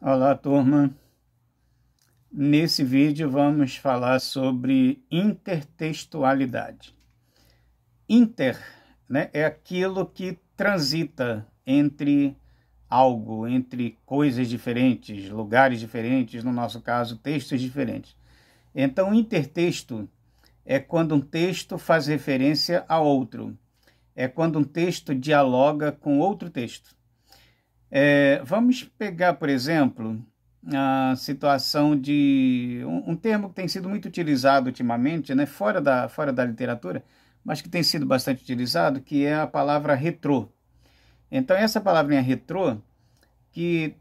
Olá, turma. Nesse vídeo vamos falar sobre intertextualidade. Inter, né, é aquilo que transita entre algo, entre coisas diferentes, lugares diferentes, no nosso caso, textos diferentes. Então, intertexto é quando um texto faz referência a outro. É quando um texto dialoga com outro texto. Vamos pegar, por exemplo, a situação de um termo que tem sido muito utilizado ultimamente, né, fora da literatura, mas que tem sido bastante utilizado, que é a palavra retrô. Então, essa palavrinha retrô, que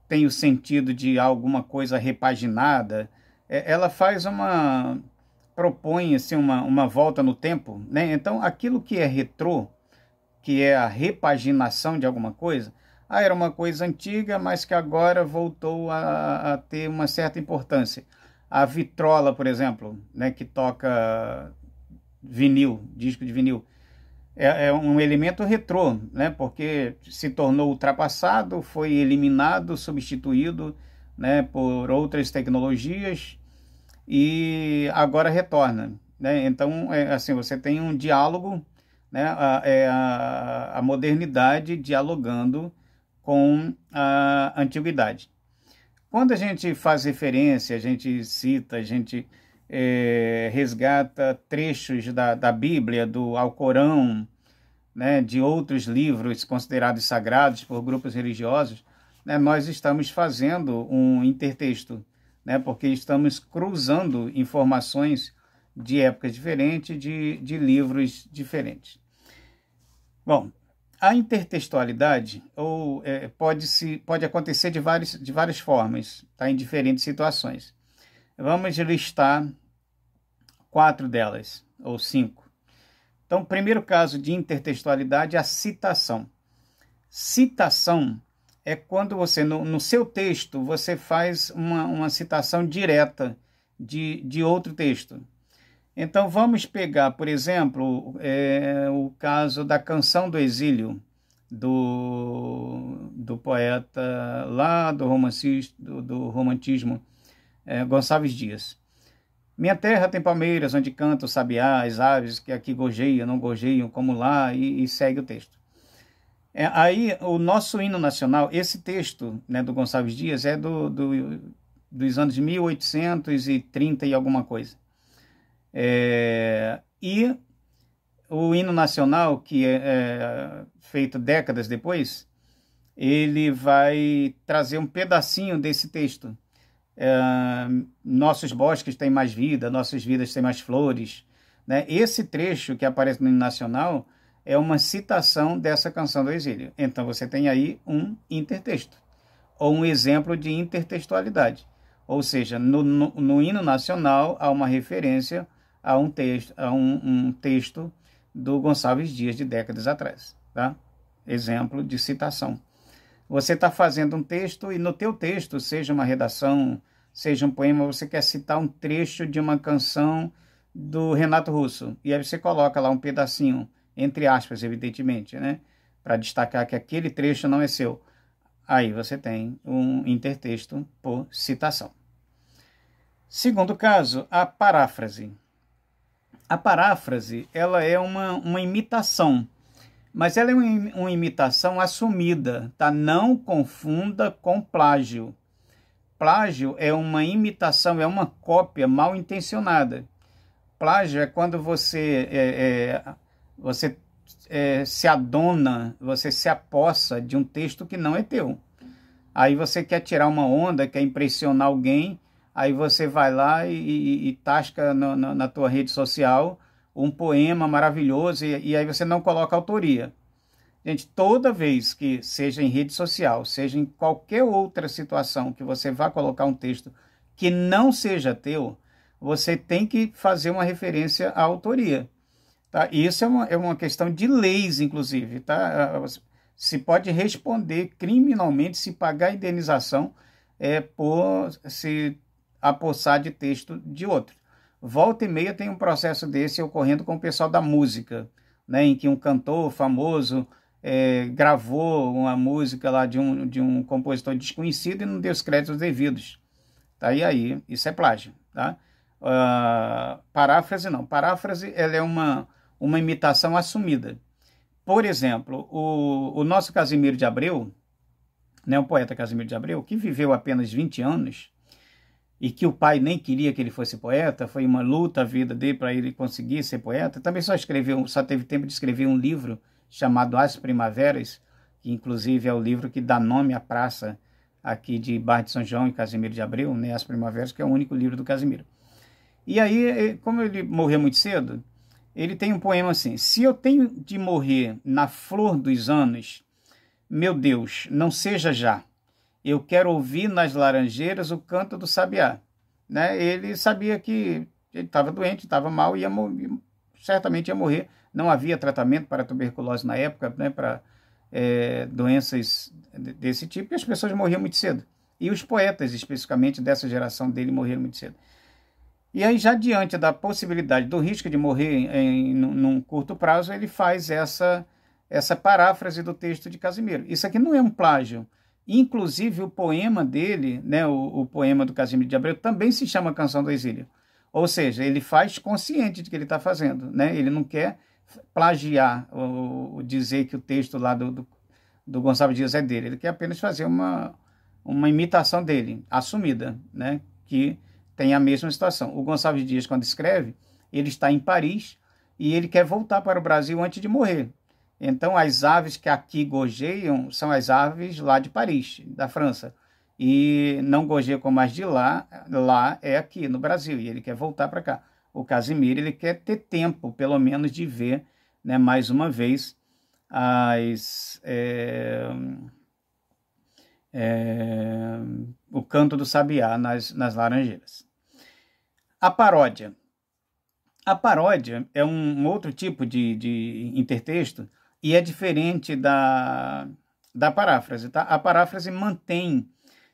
tem o sentido de alguma coisa repaginada, ela propõe assim, uma volta no tempo, né? Então, aquilo que é retrô, que é a repaginação de alguma coisa, era uma coisa antiga, mas que agora voltou a ter uma certa importância. A vitrola, por exemplo, né, que toca vinil, disco de vinil, é um elemento retrô, né, porque se tornou ultrapassado, foi eliminado, substituído, né, por outras tecnologias e agora retorna, né? Então, assim, você tem um diálogo, né, a modernidade dialogando com a antiguidade. Quando a gente faz referência, a gente cita, a gente resgata trechos da Bíblia, do Alcorão, né, de outros livros considerados sagrados por grupos religiosos, né, nós estamos fazendo um intertexto, né, porque estamos cruzando informações de épocas diferentes, de livros diferentes. Bom, a intertextualidade pode acontecer de várias formas, tá, em diferentes situações. Vamos listar 4 delas, ou 5. Então, o primeiro caso de intertextualidade é a citação. Citação é quando você, no seu texto, você faz uma citação direta de outro texto. Então, vamos pegar, por exemplo, o caso da Canção do Exílio, do poeta lá do romantismo, Gonçalves Dias. Minha terra tem palmeiras, onde cantam o sabiá, as aves que aqui gorjeiam, não gorjeiam, como lá, e segue o texto. Aí, o nosso hino nacional, esse texto, né, do Gonçalves Dias, é dos anos 1830 e alguma coisa. E o hino nacional, que é feito décadas depois, ele vai trazer um pedacinho desse texto. Nossos bosques têm mais vida, nossas vidas têm mais flores, né? Esse trecho que aparece no hino nacional é uma citação dessa Canção do Exílio. Então você tem aí um intertexto, ou um exemplo de intertextualidade. Ou seja, no hino nacional há uma referência a um texto do Gonçalves Dias de décadas atrás, tá? Exemplo de citação. Você está fazendo um texto e no teu texto, seja uma redação, seja um poema, você quer citar um trecho de uma canção do Renato Russo. E aí você coloca lá um pedacinho, entre aspas, evidentemente, né, para destacar que aquele trecho não é seu. Aí você tem um intertexto por citação. Segundo caso, a paráfrase. A paráfrase, ela é uma imitação, mas ela é uma imitação assumida, tá? Não confunda com plágio. Plágio é uma imitação, é uma cópia mal intencionada. Plágio é quando você se adona, você se apossa de um texto que não é teu. Aí você quer tirar uma onda, quer impressionar alguém, aí você vai lá e tasca na tua rede social um poema maravilhoso e aí você não coloca autoria. Gente, toda vez que seja em rede social, seja em qualquer outra situação que você vá colocar um texto que não seja teu, você tem que fazer uma referência à autoria. Tá? Isso é uma questão de leis, inclusive. Tá? Se pode responder criminalmente, se pagar indenização por se apossar de texto de outro. Volta e meia tem um processo desse ocorrendo com o pessoal da música, né, em que um cantor famoso gravou uma música lá de um compositor desconhecido e não deu os créditos devidos. Tá? E aí, isso é plágio. Tá? Paráfrase não. Paráfrase ela é uma imitação assumida. Por exemplo, o nosso Casimiro de Abreu, né, o poeta Casimiro de Abreu, que viveu apenas 20 anos, e que o pai nem queria que ele fosse poeta, foi uma luta a vida dele para ele conseguir ser poeta, também só teve tempo de escrever um livro chamado As Primaveras, que inclusive é o livro que dá nome à praça aqui de Barra de São João e Casimiro de Abreu, né, As Primaveras, que é o único livro do Casimiro. E aí, como ele morreu muito cedo, ele tem um poema assim: se eu tenho de morrer na flor dos anos, meu Deus, não seja já. Eu quero ouvir nas laranjeiras o canto do sabiá. Né? Ele sabia que ele estava doente, estava mal e certamente ia morrer. Não havia tratamento para tuberculose na época, né, para doenças desse tipo, e as pessoas morriam muito cedo. E os poetas, especificamente dessa geração dele, morreram muito cedo. E aí, já diante da possibilidade do risco de morrer num curto prazo, ele faz essa paráfrase do texto de Casimiro. Isso aqui não é um plágio. Inclusive, o poema dele, né, o poema do Casimiro de Abreu, também se chama Canção do Exílio. Ou seja, ele faz consciente de que ele está fazendo. Né? Ele não quer plagiar ou dizer que o texto lá do Gonçalves Dias é dele. Ele quer apenas fazer uma imitação dele, assumida, né? Que tem a mesma situação. O Gonçalves Dias, quando escreve, ele está em Paris e ele quer voltar para o Brasil antes de morrer. Então, as aves que aqui gorjeiam são as aves lá de Paris, da França. E não gorjeiam como as de lá é aqui no Brasil, e ele quer voltar para cá. O Casimiro, ele quer ter tempo, pelo menos, de ver, né, mais uma vez o canto do sabiá nas laranjeiras. A paródia. A paródia é um outro tipo de intertexto e é diferente da paráfrase. Tá? A paráfrase mantém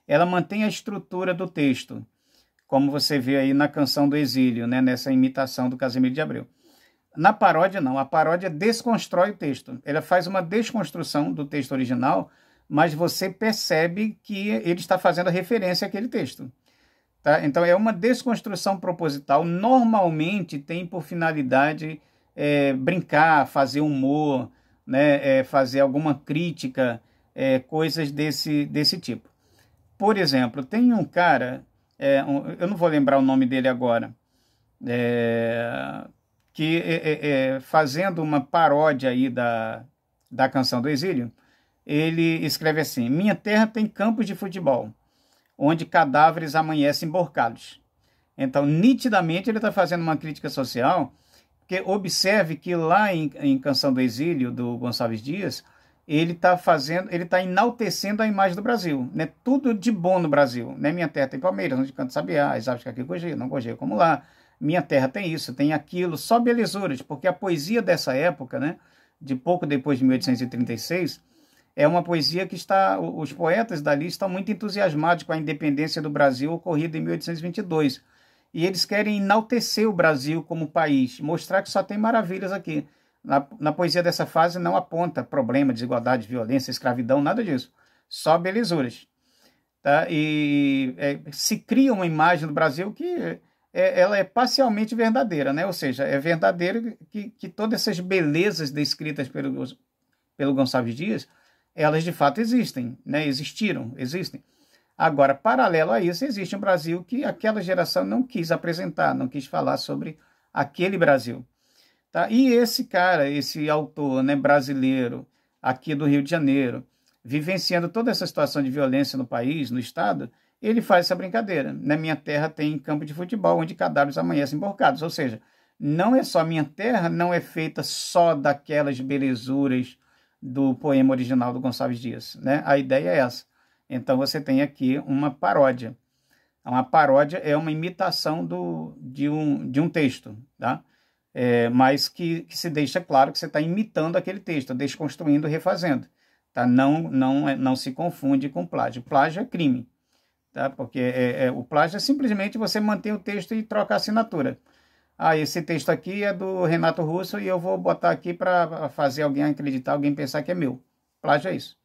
a estrutura do texto, como você vê aí na Canção do Exílio, né, nessa imitação do Casimiro de Abreu. Na paródia, não. A paródia desconstrói o texto. Ela faz uma desconstrução do texto original, mas você percebe que ele está fazendo referência àquele texto. Tá? Então, é uma desconstrução proposital. Normalmente tem por finalidade brincar, fazer humor, né? Fazer alguma crítica, coisas desse tipo. Por exemplo, tem um cara, eu não vou lembrar o nome dele agora, que fazendo uma paródia aí da Canção do Exílio, ele escreve assim: minha terra tem campos de futebol, onde cadáveres amanhecem emborcados. Então, nitidamente, ele está fazendo uma crítica social, porque observe que lá em Canção do Exílio, do Gonçalves Dias, ele está enaltecendo a imagem do Brasil, né? Tudo de bom no Brasil, né? Minha terra tem palmeiras, onde canta sabiá, as aves que aqui gorjeiam, não gorjeiam como lá. Minha terra tem isso, tem aquilo, só belezuras, porque a poesia dessa época, né, de pouco depois de 1836, é uma poesia que os poetas dali estão muito entusiasmados com a independência do Brasil ocorrida em 1822. E eles querem enaltecer o Brasil como país, mostrar que só tem maravilhas aqui. Na poesia dessa fase não aponta problema, desigualdade, violência, escravidão, nada disso. Só belezuras. Tá? E se cria uma imagem do Brasil que ela é parcialmente verdadeira, né? Ou seja, é verdadeiro que todas essas belezas descritas pelo Gonçalves Dias, elas de fato existem, né? Existem. Agora, paralelo a isso, existe um Brasil que aquela geração não quis apresentar, não quis falar sobre aquele Brasil. Tá? E esse cara, esse autor, né, brasileiro, aqui do Rio de Janeiro, vivenciando toda essa situação de violência no país, no estado, ele faz essa brincadeira. Na minha terra tem campo de futebol, onde cadáveres amanhecem emborcados. Ou seja, não é só minha terra, não é feita só daquelas belezuras do poema original do Gonçalves Dias. Né? A ideia é essa. Então você tem aqui uma paródia. Uma paródia é uma imitação de um texto, tá? Mas que se deixa claro que você está imitando aquele texto, desconstruindo, refazendo. Tá? Não se confunde com plágio. Plágio é crime. Tá? Porque o plágio é simplesmente você manter o texto e trocar a assinatura. Ah, esse texto aqui é do Renato Russo e eu vou botar aqui para fazer alguém acreditar, alguém pensar que é meu. Plágio é isso.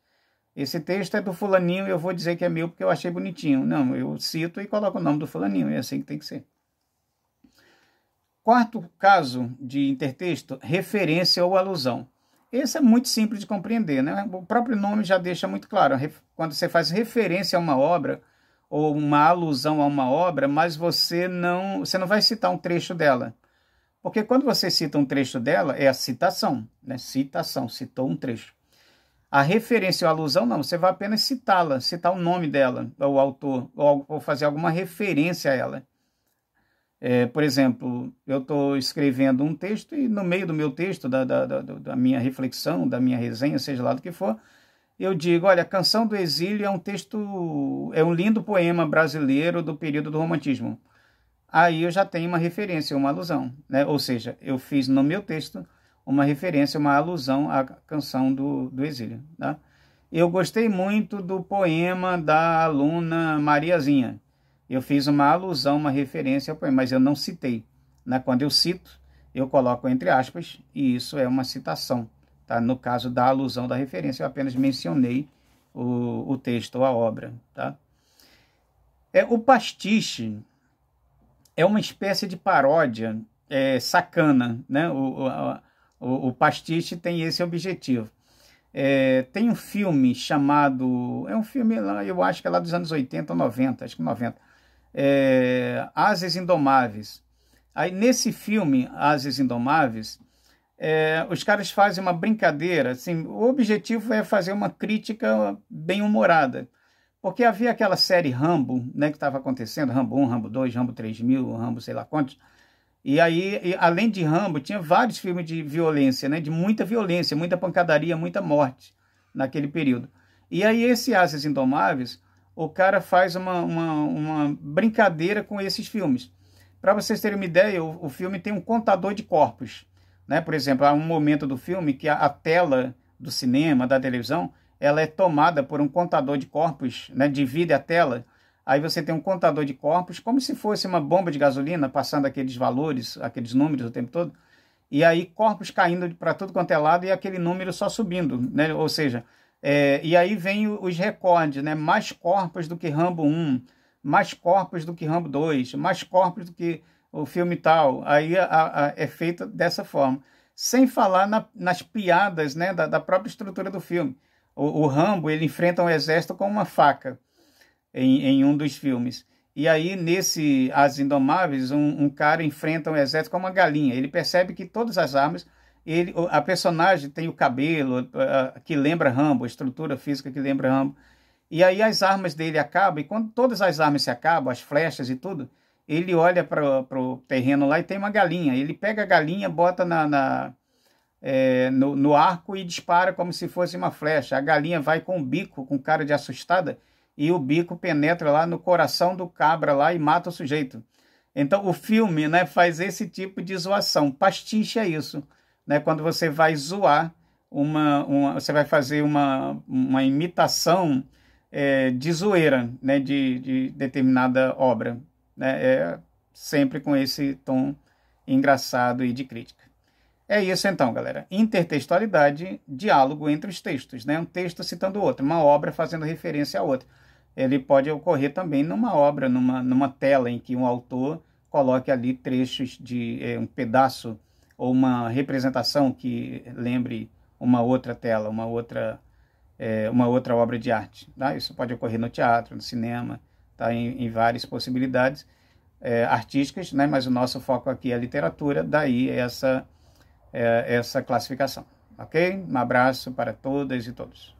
Esse texto é do fulaninho e eu vou dizer que é meu porque eu achei bonitinho. Não, eu cito e coloco o nome do fulaninho, é assim que tem que ser. Quarto caso de intertexto, referência ou alusão. Esse é muito simples de compreender, né? O próprio nome já deixa muito claro. Quando você faz referência a uma obra ou uma alusão a uma obra, mas você não vai citar um trecho dela. Porque quando você cita um trecho dela, é a citação, né? Citação, citou um trecho. A referência ou alusão, não, você vai apenas citá-la, citar o nome dela, ou o autor, ou fazer alguma referência a ela. Por exemplo, eu estou escrevendo um texto e no meio do meu texto, da minha reflexão, da minha resenha, seja lá do que for, eu digo, olha, a Canção do Exílio é um texto, é um lindo poema brasileiro do período do romantismo. Aí eu já tenho uma referência, uma alusão, né? Ou seja, eu fiz no meu texto uma referência, uma alusão à Canção do Exílio. Tá? Eu gostei muito do poema da aluna Mariazinha. Eu fiz uma alusão, uma referência ao poema, mas eu não citei. Né? Quando eu cito, eu coloco entre aspas, e isso é uma citação. Tá? No caso da alusão, da referência, eu apenas mencionei o texto ou a obra. Tá? O pastiche é uma espécie de paródia sacana. Né? O pastiche tem esse objetivo. Tem um filme chamado... É um filme lá, eu acho que é lá dos anos 80 ou 90, acho que 90. Ases Indomáveis. Aí nesse filme, Ases Indomáveis, os caras fazem uma brincadeira, assim, o objetivo é fazer uma crítica bem humorada, porque havia aquela série Rambo, né, que estava acontecendo, Rambo 1, Rambo 2, Rambo 3000, Rambo sei lá quantos, e aí, além de Rambo, tinha vários filmes de violência, né, de muita violência, muita pancadaria, muita morte naquele período. E aí esse Ases Indomáveis, o cara faz uma brincadeira com esses filmes. Para vocês terem uma ideia, o filme tem um contador de corpos. Né? Por exemplo, há um momento do filme que a tela do cinema, da televisão, ela é tomada por um contador de corpos, né? Divide a tela. Aí você tem um contador de corpos, como se fosse uma bomba de gasolina, passando aqueles valores, aqueles números o tempo todo. E aí corpos caindo para tudo quanto é lado e aquele número só subindo. Né? Ou seja... e aí vem os recordes, né? Mais corpos do que Rambo 1, mais corpos do que Rambo 2, mais corpos do que o filme tal. Aí é feito dessa forma. Sem falar nas piadas, né? Da própria estrutura do filme. O Rambo, ele enfrenta um exército com uma faca em um dos filmes. E aí, nesse As Indomáveis, um cara enfrenta um exército com uma galinha. Ele percebe que todas as armas... a personagem tem o cabelo que lembra Rambo, a estrutura física que lembra Rambo. E aí as armas dele acabam, e quando todas as armas se acabam, as flechas e tudo, ele olha para o terreno lá e tem uma galinha. Ele pega a galinha, bota no arco e dispara como se fosse uma flecha. A galinha vai com o bico, com cara de assustada, e o bico penetra lá no coração do cabra lá e mata o sujeito. Então o filme, né, faz esse tipo de zoação. Pastiche é isso. Né, quando você vai zoar, você vai fazer uma imitação de zoeira, né, de determinada obra. Né, sempre com esse tom engraçado e de crítica. É isso então, galera. Intertextualidade, diálogo entre os textos. Né, um texto citando o outro, uma obra fazendo referência a outra. Ele pode ocorrer também numa obra, numa tela em que um autor coloque ali trechos de um pedaço ou uma representação que lembre uma outra tela, uma outra obra de arte. Tá? Isso pode ocorrer no teatro, no cinema, tá? em várias possibilidades artísticas, né? Mas o nosso foco aqui é a literatura, daí essa classificação. Ok? Um abraço para todas e todos.